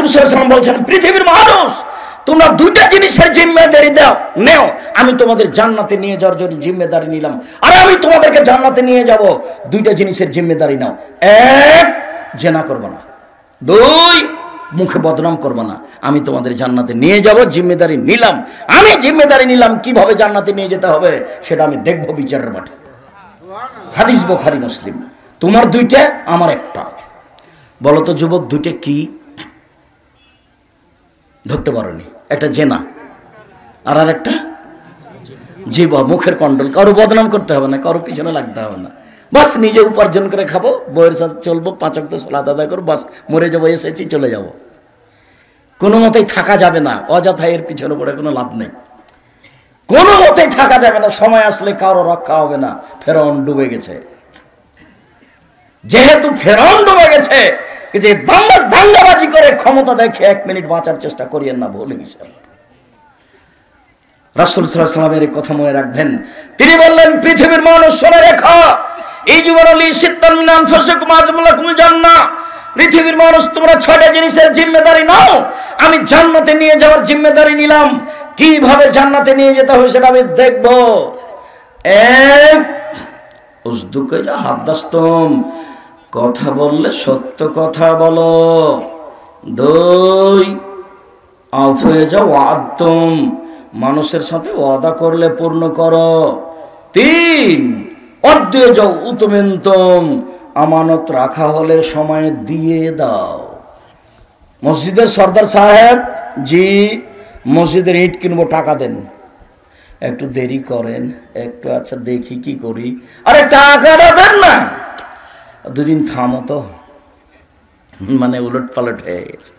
সাল্লাল্লাহু আলাইহি ওয়াসাল্লাম বলছেন, পৃথিবীর মানুষ তোমরা দুইটা জিনিসের জিম্মেদারি নেও। আমি তোমাদের জান্নাতে নিয়ে যাওয়ার জন্য জিম্মেদারি নিলাম, আর আমি তোমাদেরকে জান্নাতে নিয়ে যাব। দুইটা জিনিসের জিম্মেদারি নাও। এক, জেনা করবে না। দুই, মুখে বদনাম করবে না। আমি তোমাদের জান্নাতে নিয়ে যাব, জিম্মেদারি নিলাম। আমি জিম্মেদারি নিলাম, কিভাবে জান্নাতে নিয়ে যেতে হবে সেটা আমি দেখব বিচারের মাঠে। হাদিস বুখারী মুসলিম। তোমার দুইটা, আমার একটা। বলো তো যুবক, দুইটা কি ধরতে পারোনি? একটা জেনা, আর একটা জিহ্বা, মুখের কন্ট্রোল। কারো বদনাম করতে হবে না, কারো পিছনে লাগতে হবে না, বাস নিজে উপার্জন করে খাবো, বইয়ের সাথে চলবো, 5 ওয়াক্ত সালাত আদায় করবো, বাস মরে যাবো, এসেছি চলে যাব। কোনো মতেই থাকা যাবে না, অযথা এর পিছনে পড়ে কোনো লাভ নেই। কোনো মতেই থাকা যাবে না, সময় আসলে কারো রক্ষা হবে না। ফেরাউন ডুবে গেছে। যেহেতু ফেরাউন ডুবে গেছে, যে দাঙ্গাবাজি করে ক্ষমতা দেখে 1 মিনিট বাঁচার চেষ্টা করিয়েন না, ভুলে গেছে। রাসূল সাল্লাল্লাহু আলাইহি ওয়াসাল্লামের এই কথা মনে রাখবেন। তিনি বললেন, পৃথিবীর মানুষ শুনে রেখো, এই জীবনলি সিত্তান মিন আনফুসিকুম আযমুলাকুমুল জান্নাহ। পৃথিবীর মানুষ, তোমরা 6টা জিনিসের জিম্মেদারি নাও। আমি জান্নাতে নিয়ে যাওয়ার জিম্মেদারি নিলাম। কিভাবে জান্নাতে নিয়ে যেতে হবে সেটা আমি দেখব। এক, উসদুকা যা হাদাসতুম, কথা বললে সত্য কথা বলো। দুই, আফু যা ওয়াদতুম, মানুষের সাথে ওয়াদা করলে পূর্ণ করো। তিন, অদ্দে যাও উতমেন্তম, আমানত রাখা হলে সময় দিয়ে দাও। মসজিদের সর্দার সাহেব, জি মসজিদের ইট কিনবো, টাকা দেন। একটু দেরি করেন, একটু আচ্ছা দেখি কি করি, আরে টাকাটা দেন না, 2 দিন থামো তো। মানে উলট পালট হয়ে গেছে।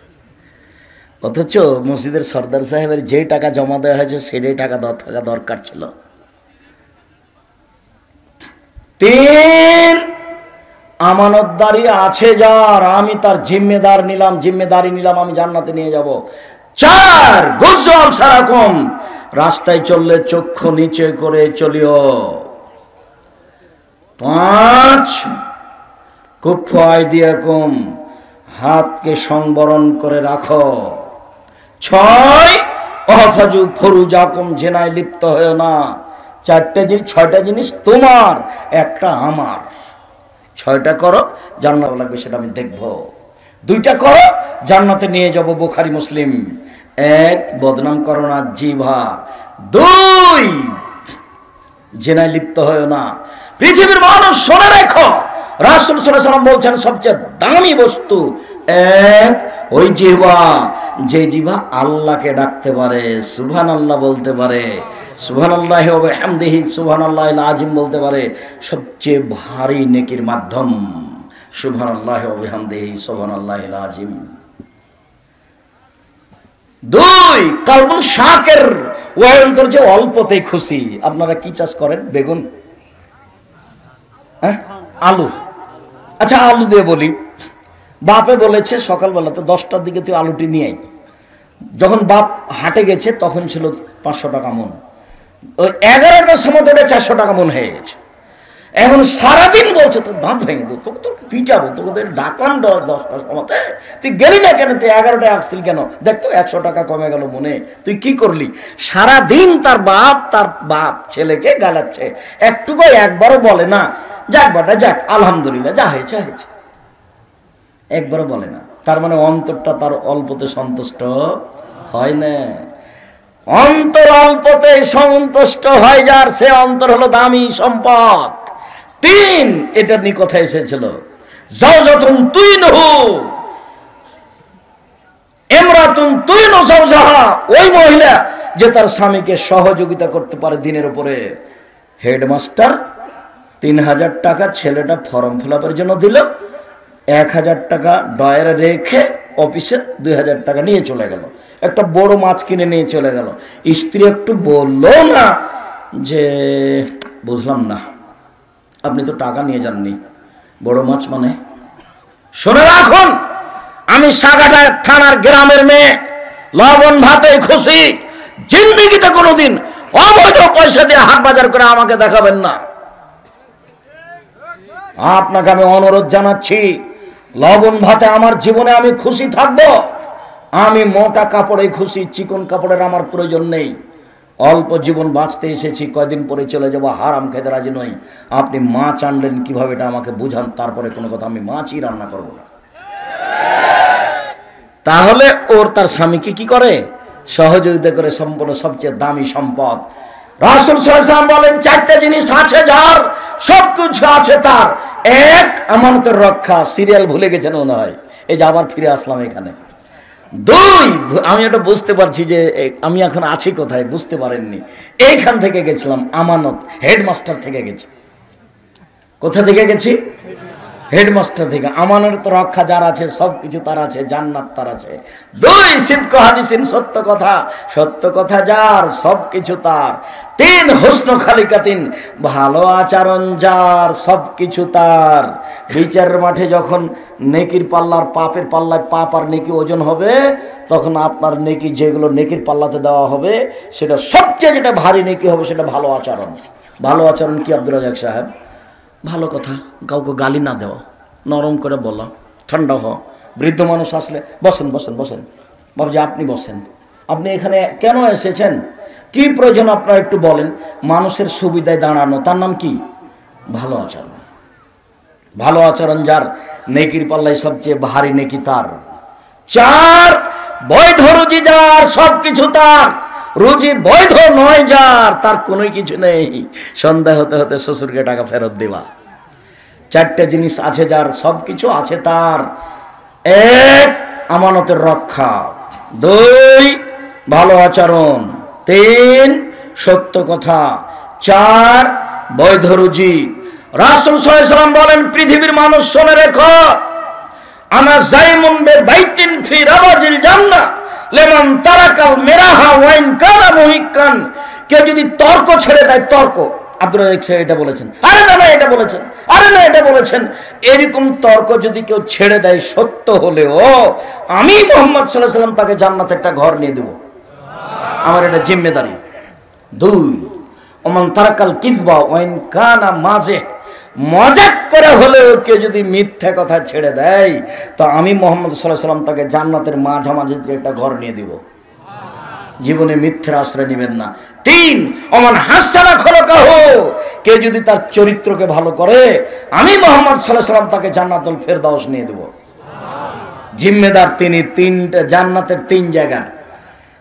অথচ মসজিদের সর্দার সাহেবের যে টাকা জমা দেওয়া হয়েছে সেটাই টাকা থাকা দরকার ছিল। 3, আমানতদারি আছে যার, আমি তার জিম্মেদারি নিলাম, আমি জান্নাতে নিয়ে যাব। 4, গুজু আবসারাকুম, রাস্তায় চললে চক্ষু নিচে করে চলিও। 5, কুফু আইদিয়াকুম, হাতকে সংবরণ করে রাখো। 6, অহফাজু ফুরুজাকুম, জেনায় লিপ্ত হয়েও না। 6টা জিনিস তোমার, একটা আমার। 6টা করো, জান্নাত লাগবে সেটা আমি দেখব। 2টা করো, জান্নাতে নিয়ে যাব, বুখারী মুসলিম। 1, বদনাম করো না, জিহ্বা। 2, জেনায় লিপ্ত হয়েও না। পৃথিবীর মানুষ শুনে রেখো, রাসূল সাল্লাল্লাহু আলাইহি ওয়াসাল্লাম বলছেন, সবচেয়ে দামি বস্তু 1, ওই জিহ্বা, যে জিহ্বা আল্লাহকে ডাকতে পারে, সুবহানাল্লাহ বলতে পারে, সুবহানাল্লাহি ওয়া বিহামদিহি সুবহানাল্লাহিল আযীম বলতে পারে। সবচেয়ে ভারী নেকির মাধ্যম সুবহানাল্লাহি ওয়া বিহামদিহি সুবহানাল্লাহিল আযীম। 2, কালবুন শাকির, ওই অন্তর যে অল্পতেই খুশি। আপনারা কি চাষ করেন? বেগুন, আলু। আচ্ছা আলু দিয়ে বলি, বাপে বলেছে সকালবেলাতে 10টার দিকে তুই আলুটি নিয়ে আয়। যখন বাপ হাটে গেছে তখন ছিল 500 টাকা মন। ওই 11টার সময় তো 400 টাকা মন হয়ে গেছে। এখন সারাদিন বলছে তোর দাঁত ভেঙে দেবো, তোকে তোর পিটাবো, তোকে তো ডাকলাম 10টার সময়তে, তুই গেলি না কেন, তুই 11টায় আসছিল কেন, দেখ তো 100 টাকা কমে গেল মনে, তুই কি করলি? সারাদিন তার বাপ ছেলেকে গালাচ্ছে, একটুকু একবারও বলে না যাক বাটা যাক আলহামদুলিল্লাহ যা হয়েছে হয়েছে, একবারও বলে না। তার মানে অন্তরটা তার অল্পতে সন্তুষ্ট হয় না। অন্তর অল্পতে সন্তুষ্ট হয় যার, সে অন্তর হলো দামি সম্পদ। 3, এটা নিয়ে কথা এসেছিল, জাওজাতুন তুইনহু, ইমরাতুন তুইনু জাওজাহা, ওই মহিলা যে তার স্বামীকে সহযোগিতা করতে পারে দিনের উপরে। হেডমাস্টার 3000 টাকা ছেলেটা ফর্ম ফিলআপের জন্য দিল, 1000 টাকা ডয়ারে রেখে অফিসে 2000 টাকা নিয়ে চলে গেল, একটা বড় মাছ কিনে নিয়ে চলে গেল। স্ত্রী একটু বললো না যে বুঝলাম না, আপনি তো টাকা নিয়ে যাননি, বড় মাছ মানে? শুনে রাখুন, আমি সাগাটা থানার গ্রামের মেয়ে, লবণ ভাতে খুশি, জিন্দেগিতে কোনোদিন অবৈধ পয়সা দিয়ে হাট বাজার করে আমাকে দেখাবেন না। আপনাকে আমি অনুরোধ জানাচ্ছি, লবণ ভাতে আমার জীবনে আমি খুশি থাকবো, আমি মোটা কাপড়ে খুশি, চিকন কাপড়ের আমার প্রয়োজন নেই। অল্প জীবন বাঁচতে এসেছি, কয়দিন পরে চলে যাবো, হারাম খেতে রাজি নই। আপনি মাছ আনলেন কিভাবে এটা আমাকে বুঝান, তারপরে কোনো কথা, আমি মাছই রান্না করবো না। তাহলে ওর তার স্বামীকে কি করে? সহযোগিতা করে। সম্পূর্ণ সবচেয়ে দামি সম্পদ রাসূল সাল্লাল্লাহু আলাইহি ওয়াসাল্লাম বলেন, চারটে জিনিস আছে যার, সবকিছু আছে তার। এক, আমানতের রক্ষা। সিরিয়াল ভুলে গেছেন মনে হয়, এই যে আবার ফিরে আসলাম এখানে। দুই, আমি এটা বুঝতে পারছি যে আমি এখন আছি কোথায়, বুঝতে পারেননি। এইখান থেকে গেছিলাম, আমানত, হেডমাস্টার থেকে গেছি। কোথা থেকে গেছি? হেডমাস্টার থেকে। আমানত রক্ষা যার আছে, সবকিছু তার আছে, জান্নাত তার আছে। দুই, সিদক হাদিসিন, সত্য কথা, সত্য কথা যার, সবকিছু তার। তিন, হুসনু খালিকাতিন, ভালো আচরণ যার, সবকিছু তার। বিচারের মাঠে যখন নেকির পাল্লার পাপের পাল্লায় পাপ আর নেকি ওজন হবে, তখন আপনার নেকি যেগুলো নেকির পাল্লাতে দেওয়া হবে, সেটা সবচেয়ে যেটা ভারী নেকি হবে সেটা ভালো আচরণ। ভালো আচরণ কি আব্দুর রাজ্জাক সাহেব? ভালো কথা, কাউকে গালি না দেওয়া, নরম করে বলা, ঠান্ডা হওয়া। বৃদ্ধ মানুষ আসলে, বসেন বসেন বসেন, বাবুজি আপনি বসেন, আপনি এখানে কেন এসেছেন, কি প্রয়োজন আপনার একটু বলেন। মানুষের সুবিধায় দাঁড়ানো, তার নাম কি? ভালো আচরণ। ভালো আচরণ যার, নেকির পাল্লায় সবচেয়ে ভারী নেকি তার। চার, বৈধ রুজি যার, সবকিছু তার। রুজি বৈধ নয় যার, তার কোনো কিছু নেই, সন্ধ্যা হতে হতে শ্বশুরকে টাকা ফেরত দেওয়া। চারটে জিনিস আছে যার, সবকিছু আছে তার। এক, আমানতের রক্ষা। দুই, ভালো আচরণ। তিন, সত্য কথা। চার, বৈধ রুজি। রাসূল সাল্লাল্লাহু আলাইহি ওয়াসাল্লাম বলেন, পৃথিবীর মানুষ শুনে রেখো, আনা যাইমুন বিবাইতিন ফি রাবাজিল জান্নাহ লিমান তারাকাল মিরাহা ওয়া ইন কানা মুহিক্কান। কেউ যদি তর্ক ছেড়ে দেয়, তর্ক, আব্দুর রাজ্জাক সাহেব এটা বলেছেন, আরে না না এটা বলেছেন, আরে না এটা বলেছেন, এরকম তর্ক যদি কেউ ছেড়ে দেয় সত্য হলেও, আমি মুহাম্মদ সাল্লাল্লাহু আলাইহি ওয়াসাল্লাম তাকে জান্নাতে একটা ঘর নিয়ে দেব, আমার এটা জিম্মেদারি। দুই, ওমান তারাকাল কিযবা ওয়া ইন কানা মাযিহ, মজাক করে হলেও কেউ যদি মিথ্যা কথা ছেড়ে দেয়, তো আমি মুহাম্মদ সাল্লাল্লাহু আলাইহি ওয়াসাল্লাম তাকে জান্নাতের মাঝামাঝি একটা ঘর নিয়ে দিব। জীবনে মিথ্যার আশ্রয় নেবেন না। তিন, ওমান হাসানা খলকাহু, কেউ যদি তার চরিত্রকে ভালো করে, আমি মুহাম্মদ সাল্লাল্লাহু আলাইহি ওয়াসাল্লাম তাকে জান্নাতুল ফেরদাউস নিয়ে দেব। জিম্মেদার তিনি। তিনটা জান্নাতের তিন জায়গা,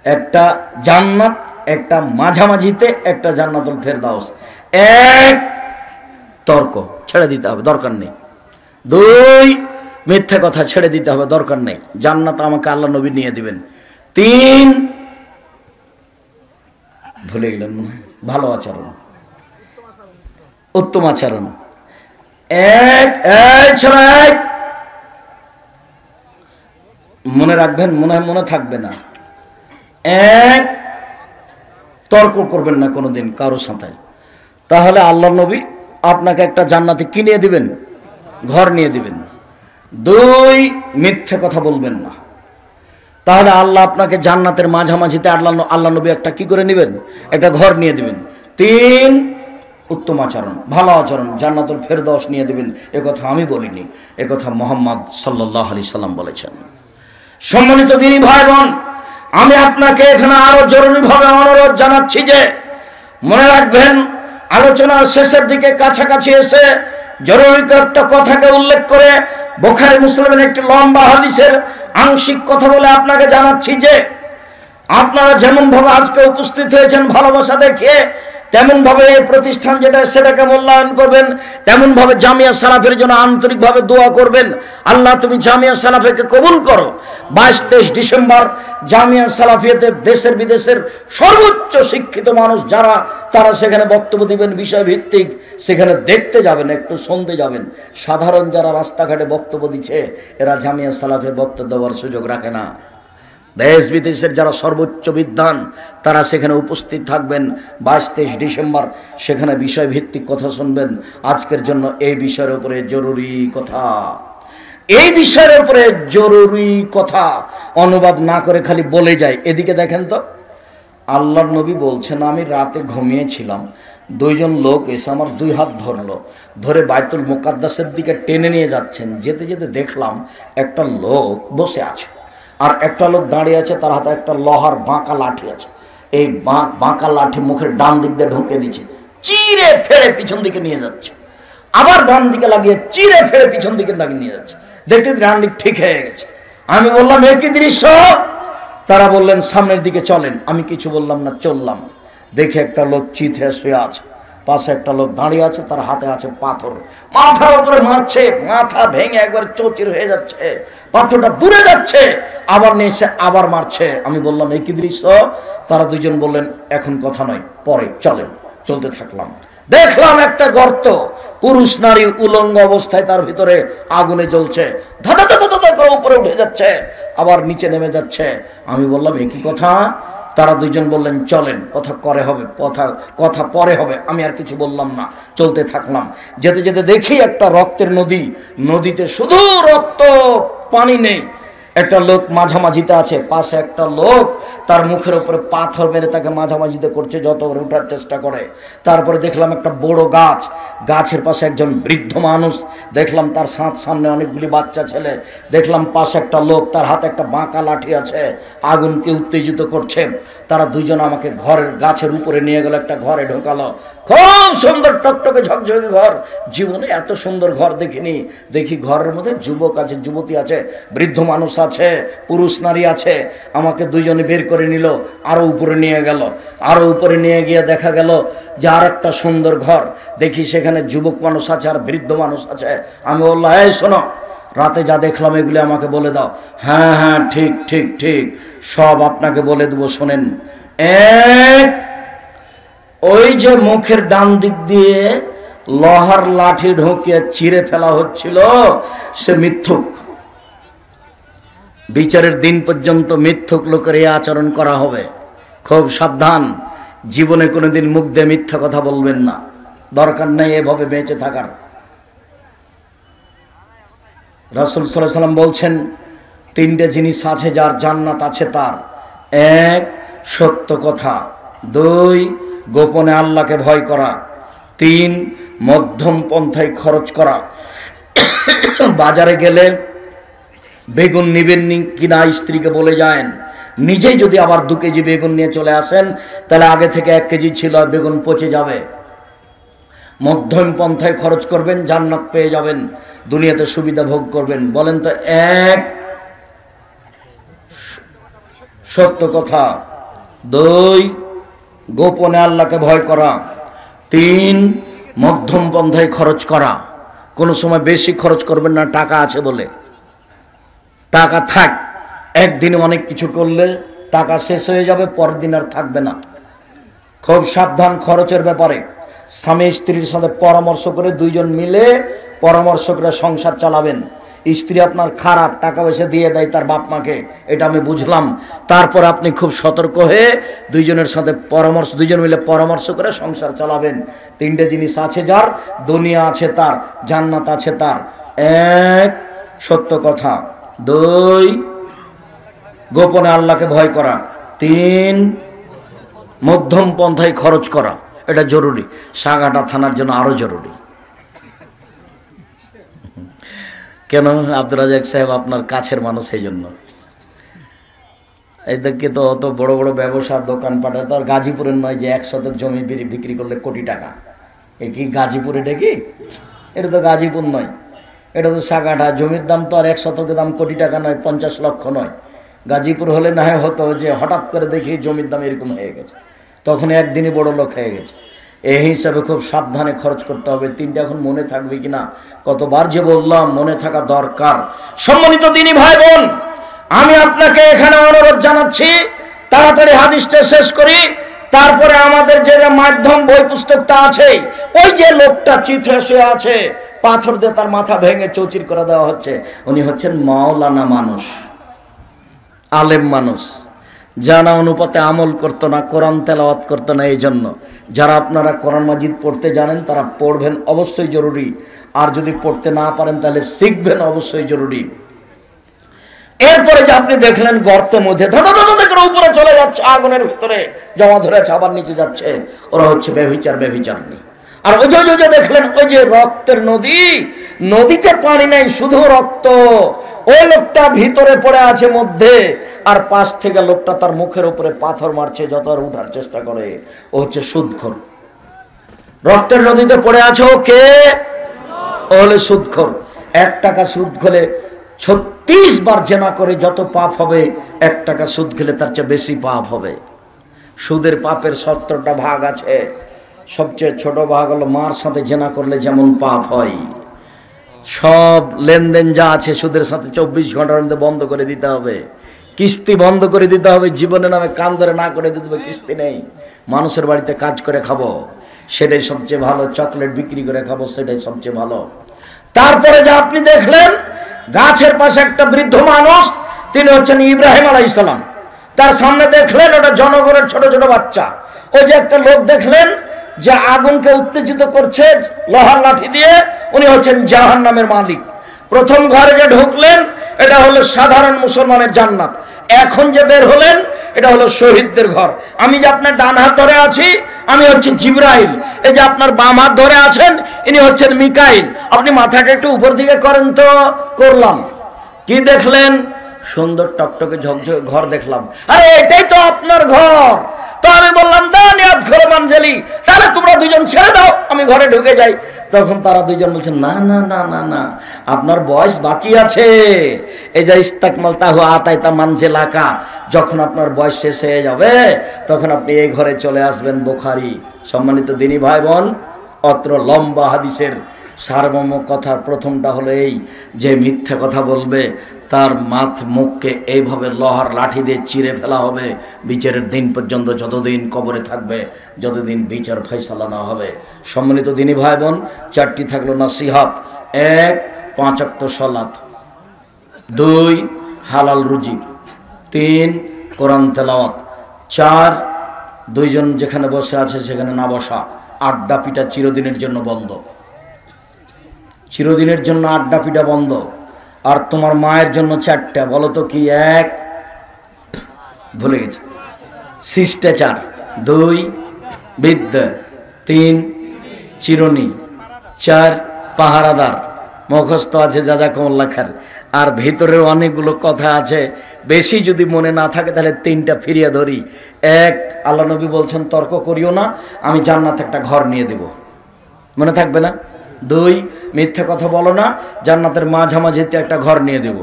একটা জান্নাত, একটা মাঝামাঝিতে, একটা জান্নাতুল ফেরদাউস। এক, তর্ক ছেড়ে দিতে হবে, দরকার নেই। দুই, মিথ্যা কথা ছেড়ে দিতে হবে, দরকার নেই, জান্নাত আমাকে আল্লাহ নবী নিয়ে দিবেন। তিন, ভুলে গেলেন মনে হয়, ভালো আচরণ, উত্তম আচরণ। এক, ছেলে এক, মনে রাখবেন, মনে থাকবে না। এক, তর্ক করবেন না কোনোদিন কারোর সাথে, তাহলে আল্লাহ নবী আপনাকে একটা জান্নাতে কিনে দিবেন, ঘর নিয়ে দিবেন। দুই, মিথ্যে কথা বলবেন না, তাহলে আল্লাহ আপনাকে জান্নাতের মাঝামাঝিতে আল্লাহ নবী একটা কি করে নেবেন, একটা ঘর নিয়ে দিবেন। তিন, উত্তম আচরণ, ভালো আচরণ, জান্নাতুল ফেরদাউস নিয়ে দিবেন। একথা আমি বলিনি, একথা মুহাম্মদ সাল্লাল্লাহু আলাইহি সাল্লাম বলেছেন। সম্মানিত দিনী ভাই বোন, আমি আপনাকে এখানে আরো জরুরিভাবে অনুরোধ জানাচ্ছি যে মনে রাখবেন, আলোচনার শেষের দিকে কাছাকাছি এসে জরুরি একটা কথাকে উল্লেখ করে বুখারী মুসলিমের একটি লম্বা হাদিসের আংশিক কথা বলে আপনাকে জানাচ্ছি যে আপনারা যেমন ভাবে আজকে উপস্থিত হয়েছেন ভালোবাসা দেখিয়ে, তেমন ভাবে এই প্রতিষ্ঠান যেটা সেটাকে মূল্যায়ন করবেন, তেমন ভাবে জামিয়া সালাফের জন্য আন্তরিকভাবে দোয়া করবেন। আল্লাহ তুমি জামিয়া সালাফিয়াকে কবুল করো। 22-23 ডিসেম্বর জামিয়া সালাফিয়াতে দেশের বিদেশের সর্বোচ্চ শিক্ষিত মানুষ যারা, তারা সেখানে বক্তব্য দিবেন বিষয়ভিত্তিক, সেখানে দেখতে যাবেন, একটু শুনতে যাবেন। সাধারণ যারা রাস্তাঘাটে বক্তব্য দিচ্ছে, এরা জামিয়া সালাফের বক্তব্য দেওয়ার সুযোগ রাখে না। দেশ বিদেশের যারা সর্বোচ্চ বিদ্বান, তারা সেখানে উপস্থিত থাকবেন 22-23 ডিসেম্বর, সেখানে বিষয়ভিত্তিক কথা শুনবেন। আজকের জন্য এই বিষয়ের উপরে জরুরি কথা, এই বিষয়ের উপরে জরুরি কথা অনুবাদ না করে খালি বলে যায়। এদিকে দেখেন তো, আল্লাহর নবী বলছেন, আমি রাতে ঘুমিয়েছিলাম, দুইজন লোক এসে আমার 2 হাত ধরলো, ধরে বাইতুল মুকাদ্দাসের দিকে টেনে নিয়ে যাচ্ছেন। যেতে যেতে দেখলাম একটা লোক বসে আছে, আর একটা লোক দাঁড়িয়ে আছে, তার হাতে একটা লোহার বাঁকা লাঠি আছে। এই বাঁকা লাঠি মুখের ডান দিক দিয়ে ঢুকে দিচ্ছে, চিরে ফেড়ে পিছন দিকে নিয়ে যাচ্ছে। আবার ডান দিকে লাগিয়ে চিরে ফেড়ে পিছন দিকে লাগিয়ে নিয়ে যাচ্ছে। দেখতে ডান দিক ঠিক হয়ে গেছে। আমি বললাম এ কি দৃশ্য? তারা বললেন সামনের দিকে চলেন। আমি কিছু বললাম না, চললাম। দেখে একটা লোক চিত হয়ে শুয়ে আছে, পাশে একটা লোক দাঁড়িয়ে আছে, তার হাতে আছে পাথর, মাথার উপরে মারছে, মাথা ভেঙে একবার চৌচির হয়ে যাচ্ছে, পাথরটা দূরে যাচ্ছে, আবার নিয়ে এসে আবার মারছে। আমি বললাম এই কি দৃশ্য? তারা দুজন বললেন এখন কথা নয়, পরে চলেন। চলতে থাকলাম, দেখলাম একটা গর্ত, পুরুষ নারী উলঙ্গ অবস্থায় তার ভিতরে আগুনে জ্বলছে, ধাঁধা ধাঁধা ধাঁধা করে উপরে উঠে যাচ্ছে, আবার নিচে নেমে যাচ্ছে। আমি বললাম একই কথা? তারা দুইজন বললেন চলেন, কথা করে হবে, কথা পরে হবে। আমি আর কিছু বললাম না, চলতে থাকলাম। যেতে যেতে দেখি একটা রক্তের নদী, নদীতে শুধু রক্ত, পানি নেই। একটা লোক মাঝামাঝিতে আছে, পাশে একটা লোক তার মুখের উপরে পাথর মেরে তাকে মাঝামাঝিতে করছে, যত করে ওঠার চেষ্টা করে। তারপরে দেখলাম একটা বড় গাছ, গাছের পাশে একজন বৃদ্ধ মানুষ, দেখলাম তার সামনে অনেকগুলি বাচ্চা ছেলে, দেখলাম পাশে একটা লোক, তার হাতে একটা বাঁকা লাঠি আছে, আগুনকে উত্তেজিত করছে। তারা দুইজন আমাকে ঘরের গাছের উপরে নিয়ে গেল, একটা ঘরে ঢোকালো, খুব সুন্দর টকটকে ঝকঝকে ঘর, জীবনে এত সুন্দর ঘর দেখিনি। দেখি ঘরের মধ্যে যুবক আছে, যুবতী আছে, বৃদ্ধ মানুষ আছে, পুরুষ নারী আছে। আমাকে দুইজনে বের করে নিল, আরো উপরে নিয়ে গেল, আরো উপরে নিয়ে গিয়ে দেখা গেল যে আর একটা সুন্দর ঘর, দেখি সেখানে যুবক মানুষ আছে আর বৃদ্ধ মানুষ আছে। আমি বললাম এই শোনো, রাতে যা দেখলাম এগুলি আমাকে বলে দাও। হ্যাঁ হ্যাঁ ঠিক ঠিক ঠিক, সব আপনাকে বলে দেবো, শোনেন। এক, ওই যে মুখের ডান দিক দিয়ে লোহার লাঠি ঢুকিয়ে চিরে ফেলা হচ্ছিল, সে মিথ্যুক। বিচারের দিন পর্যন্ত মিথ্যুক লোকের এই আচরণ করা হবে। খুব সাবধান, জীবনে কোনোদিন মুখ দিয়ে মিথ্যা কথা বলবেন না, দরকার নেই এভাবে বেঁচে থাকার। রাসূল সাল্লাল্লাহু আলাইহি ওয়াসাল্লাম বলছেন তিনটে জিনিস আছে যার জান্নাত আছে তার। এক, সত্য কথা। দুই, গোপনে আল্লাহকে ভয় করা। তিন, মধ্যম পন্থায় খরচ করা। বাজারে গেলে বেগুন নিবেন কিনা স্ত্রীকে বলে যান, নিজেই যদি আবার 2 কেজি বেগুন নিয়ে চলে আসেন, তাহলে আগে থেকে 1 কেজি ছিল, বেগুন পচে যাবে। মধ্যম পন্থায় খরচ করবেন, জান্নাত পেয়ে যাবেন, দুনিয়াতে সুবিধা ভোগ করবেন। বলেন তো, এক, সত্য কথা। দুই, গোপনে আল্লাহকে ভয় করা। তিন, মধ্যম পন্থায় খরচ করা। কোনো সময় বেশি খরচ করবেন না টাকা আছে বলে। টাকা থাক, একদিনে অনেক কিছু করলে টাকা শেষ হয়ে যাবে, পরের দিন আর থাকবে না। খুব সাবধান খরচের ব্যাপারে। স্বামী স্ত্রীর সাথে পরামর্শ করে দুইজন মিলে পরামর্শ করে সংসার চালাবেন। স্ত্রী আপনার খারাপ, টাকা পয়সা দিয়ে দেয় তার বাপ মাকে, এটা আমি বুঝলাম। তারপর আপনি খুব সতর্ক হয়ে দুইজনের সাথে দুইজন মিলে পরামর্শ করে সংসার চালাবেন। তিনটে জিনিস আছে যার, দুনিয়া আছে তার, জান্নাত আছে তার। এক, সত্য কথা। দুই, গোপনে আল্লাহকে ভয় করা। তিন, মধ্যম পন্থায় খরচ করা। এটা জরুরি, সাগাটা থানার জন্য আরো জরুরি। কেন? আব্দুর রাজাক সাহেব আপনার কাছের মানুষ, এই জন্য। এদেরকে তো অত বড় বড় ব্যবসা দোকানপাটের, তো আর গাজীপুরের নয় যে 1 শতক জমি বিক্রি করলে কোটি টাকা। এ কি গাজীপুর? এটা কি? এটা তো গাজীপুর নয়, এটা তো সাগাটা। জমির দাম তো আর 1 শতকের দাম কোটি টাকা নয়, 50 লক্ষ নয়। গাজীপুর হলে না হয় হতো যে হঠাৎ করে দেখি জমির দাম এরকম হয়ে গেছে, তখন একদিনই বড় লোক হয়ে গেছে। এই হিসাবে খুব সাবধানে খরচ করতে হবে। তিনটা এখন মনে থাকবে কিনা, কতবার যে বললাম, মনে থাকা দরকার। সম্মানিত দিনী ভাই বোন, আমি আপনাকে এখানে অনুরোধ জানাচ্ছি, তাড়াতাড়ি হাদিসটা শেষ করি। তারপরে আমাদের যে মাধ্যম বই পুস্তকটা আছে, ওই যে লোকটা চিত হয়ে শুয়ে আছে, পাথর দিয়ে তার মাথা ভেঙে চৌচির করে দেওয়া হচ্ছে, উনি হচ্ছেন মাওলানা মানুষ, আলেম মানুষ, জানা অনুপাতে আমল করতো না, কোরআন তেলাওয়াত করতো না। এই জন্য যারা আপনারা কোরআন মাজিদ পড়তে জানেন তারা পড়বেন, অবশ্যই জরুরি। আর যদি পড়তে না পারেন তাহলে শিখবেন, অবশ্যই জরুরি। এরপরে যে আপনি দেখলেন গর্তের মধ্যে ধরা করে উপরে চলে যাচ্ছে, আগুনের ভিতরে জমা ধরেছে, আবার নিচে যাচ্ছে, ওরা হচ্ছে ব্যভিচারী। আর ওই যে দেখলেন ওই যে রক্তের নদী, নদীতে পানি নাই, শুধু রক্ত, ওই লোকটা ভিতরে পড়ে আছে মধ্যে, আর পাশ থেকে লোকটা তার মুখের উপরে পাথর মারছে, যত আর উঠার চেষ্টা করে। ও হচ্ছে সুদখোর। রক্তের নদীতে পড়ে আছে ও কে? ও হলে সুদখোর। 1 টাকা সুদ খেলে 36 বার জেনা করে যত পাপ হবে, 1 টাকা সুদ খেলে তার চেয়ে বেশি পাপ হবে। সুদের পাপের 70টা ভাগ আছে। সবচেয়ে ছোট ভাগ হলো মার সাথে জেনা করলে যেমন পাপ হয়। সব লেনদেন যা আছে সুদের সাথে 24 ঘন্টার মধ্যে বন্ধ করে দিতে হবে। কিস্তি বন্ধ করে দিতে হবে। জীবনের নামে কান ধরে না করে দিতে হবে, কিস্তি নেই। মানুষের বাড়িতে কাজ করে খাবো, সেটাই সবচেয়ে ভালো। চকলেট বিক্রি করে খাবো, সেটাই সবচেয়ে ভালো। তারপরে যা আপনি দেখলেন, গাছের পাশে একটা বৃদ্ধ মানুষ, তিনি হচ্ছেন ইব্রাহিম আলাইহিস সালাম। তার সামনে দেখলেন ওটা জনগণের ছোট ছোট বাচ্চা। ওই যে একটা লোক দেখলেন যে আগুনকে উত্তেজিত করছে লোহার লাঠি দিয়ে, উনি হচ্ছেন জাহান্নামের মালিক। প্রথম ঘরে যে ঢুকলেন, এটা হলো সাধারণ মুসলমানের জান্নাত। এখন যে বের হলেন, এটা হলো শহীদদের ঘর। আমি যে আপনার ডান হাত ধরে আছি, আমি হচ্ছে জিবরাইল। এই যে আপনার বাম হাত ধরে আছেন, ইনি হচ্ছেন মিকাইল। আপনি মাথাটা একটু উপর দিকে করেন তো। করলাম। কি দেখলেন? সুন্দর টকটকে ঝকঝকে ঘর দেখলাম। আরে এটাই তো আপনার ঘর। তো আমি বললাম, দানিয়াত ঘর মানজেলি, তাহলে তোমরা দুজন ছেড়ে দাও, আমি ঘরে ঢুকে যাই। তখন তারা দুজন বলছেন, না না না না না, আপনার বয়স বাকি আছে। এই যে ইস্তাকমাল তাহু আতাইতা মানজেলাকা, যখন আপনার বয়স শেষ হয়ে যাবে, তখন আপনি এই ঘরে চলে আসবেন। বুখারী। সম্মানিত দিনী ভাই বোন, অত্র লম্বা হাদিসের সারমর্ম কথার প্রথমটা হলো এই যে মিথ্যা কথা বলবে তার মুখকে এইভাবে লোহার লাঠি দিয়ে চিরে ফেলা হবে বিচারের দিন পর্যন্ত, যতদিন কবরে থাকবে, যতদিন বিচার ফয়সালা না হবে। সম্মানিত দিনী ভাই বোন, 4টি থাকলো নসিহত। 1, 5 ওয়াক্ত সালাত। 2, হালাল রুজি। 3, কোরআন তেলাওয়াত। 4, 2 জন যেখানে বসে আছে সেখানে না বসা। আড্ডা পিটা চিরদিনের জন্য বন্ধ। চিরদিনের জন্য আড্ডা পিটা বন্ধ। আর তোমার মায়ের জন্য 4টা, বলো তো কি? 1, ভুলে গেছে, শিষ্টাচার। 2, বিদ্যা। 3, চিরুনি। 4, পাহারাদার। মুখস্থ আছে জাযাকুমুল্লাহ খায়ের। আর ভিতরের অনেকগুলো কথা আছে, বেশি যদি মনে না থাকে তাহলে 3টা ফিরিয়ে ধরি। 1, আল্লাহ নবী বলছেন তর্ক করিও না, আমি জান্নাতে একটা ঘর নিয়ে দেব। মনে থাকবে না? 2, মিথ্যা কথা বলো না, জান্নাতের মাঝামাঝিতে একটা ঘর নিয়ে দেব।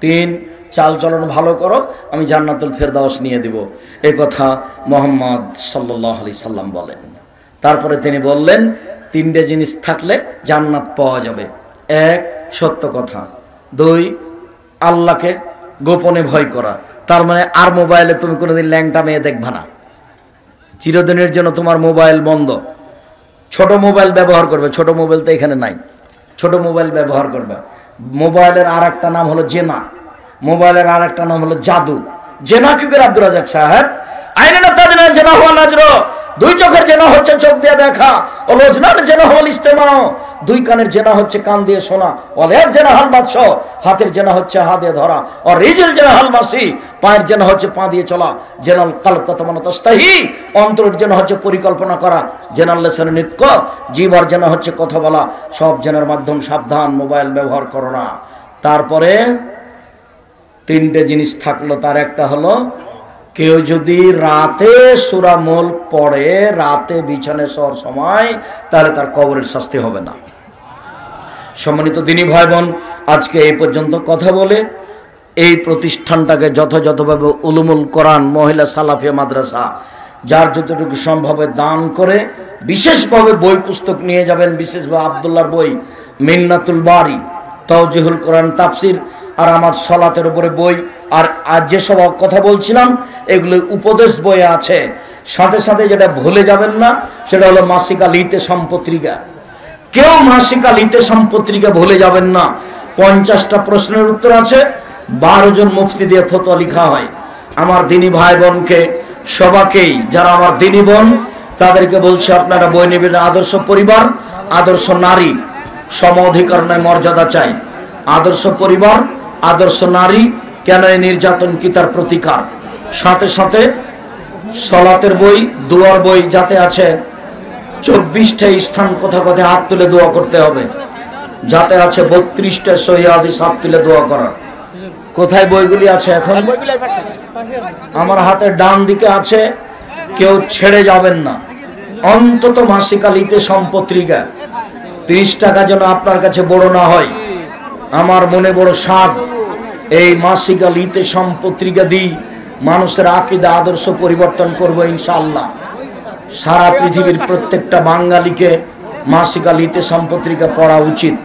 3, চাল চলন ভালো করো, আমি জান্নাতুল ফেরদাউস নিয়ে দেব। এই কথা মুহাম্মদ সাল্লাল্লাহু আলাইহি সাল্লাম বলেন। তারপরে তিনি বললেন 3টে জিনিস থাকলে জান্নাত পাওয়া যাবে। 1, সত্য কথা। 2, আল্লাহকে গোপনে ভয় করা। তার মানে আর মোবাইলে তুমি কোনোদিন ল্যাংটা মেয়ে দেখবা না। চিরদিনের জন্য তোমার মোবাইল বন্ধ। ছোট মোবাইল ব্যবহার করবে। ছোট মোবাইল তো এখানে নাই। ছোট মোবাইল ব্যবহার করবে। মোবাইলের আর একটা নাম হলো জেনা। মোবাইলের আর একটা নাম হলো জাদু। জেনা কি করে আব্দুর রাজাক সাহেব? আইনে না তাদের জেনা হওয়া নাজর। 2 চোখের জেনা হচ্ছে চোখ দিয়ে দেখা। ও লোজনার জেনা হল ইস্তেমা। 2 কানের জেনা হচ্ছে কান দিয়ে শোনা। ওলের জেনা হাল বাদশাহ। হাতের জেনা হচ্ছে হাত দিয়ে ধরা। আর রিজিল জেনা হাল মাসি। পায়ের জেনা হচ্ছে পা দিয়ে চলা। জেনাল কালব তাতামানা তাস্তাহি। অন্তরের জেনা হচ্ছে পরিকল্পনা করা। জেনাল লেসানে নিতক। জিহ্বার জেনা হচ্ছে কথা বলা। সব জেনার মাধ্যম সাবধান, মোবাইল ব্যবহার করো না। তারপরে 3টে জিনিস থাকলো। তার একটা হলো, কেউ যদি রাতে সূরা মুলক পড়ে, রাতে বিছানায় শোয়ার সময়, তাহলে তার কবরের শাস্তি হবে না। সম্মানিত দিনী ভাই বোন, আজকে এই পর্যন্ত কথা বলে এই প্রতিষ্ঠানটাকে যথাযথভাবে উলুমুল কোরআন মহিলা সালাফিয়া মাদ্রাসা যার যতটুকু সম্ভব দান করে, বিশেষভাবে বই পুস্তক নিয়ে যাবেন। বিশেষভাবে আব্দুল্লাহর বই মিন্নাতুল বারি, তাওজিহুল কোরআন তাফসির, আর আমার সলাতের উপরে বই, আর আজ যেসব কথা বলছিলাম এগুলো উপদেশ বইয়ে আছে। সাথে সাথে যেটা ভুলে যাবেন না, সেটা হলো মাসিক আল ইতেসাম পত্রিকা। কেউ মাসিক আল ইতেসাম পত্রিকা ভুলে যাবেন না। 50টা প্রশ্নের উত্তর আছে। 12 জন মুফতি দিয়ে ফতোয়া লেখা হয়। আমার দিনী ভাই বোনকে সবাকেই, যারা আমার দিনী বোন, তাদেরকে বলছি আপনারা বই নেবেন। আদর্শ পরিবার, আদর্শ নারী, সম অধিকার নয় মর্যাদা চাই। আদর্শ পরিবার, আদর্শ নারী, কেন এই নির্যাতন কি তার প্রতিকার। সাথে সাথে সলাতের বই, দোয়ার বই যাতে আছে। 24টা স্থান কোথা কোথায় হাত তুলে দোয়া করতে হবে, যাতে আছে 32টা সহিহ হাদিস হাত তুলে দোয়া করার। কোথায় বইগুলি আছে এখন? আমার হাতের ডান দিকে আছে, কেউ ছেড়ে যাবেন না। অন্তত মাসিক আলিতে সম্পত্রিকা 30 টাকা যেন আপনার কাছে বড় না হয়। আমার মনে বড় সাধ, এই মাসিক আলিতে সম্পত্রিকা দিই মানুষের আকীদা আদর্শ পরিবর্তন করব ইনশাআল্লাহ। সারা পৃথিবীর প্রত্যেকটা বাঙালিকে মাসিক আলিতে সম্পত্রিকা পড়া উচিত।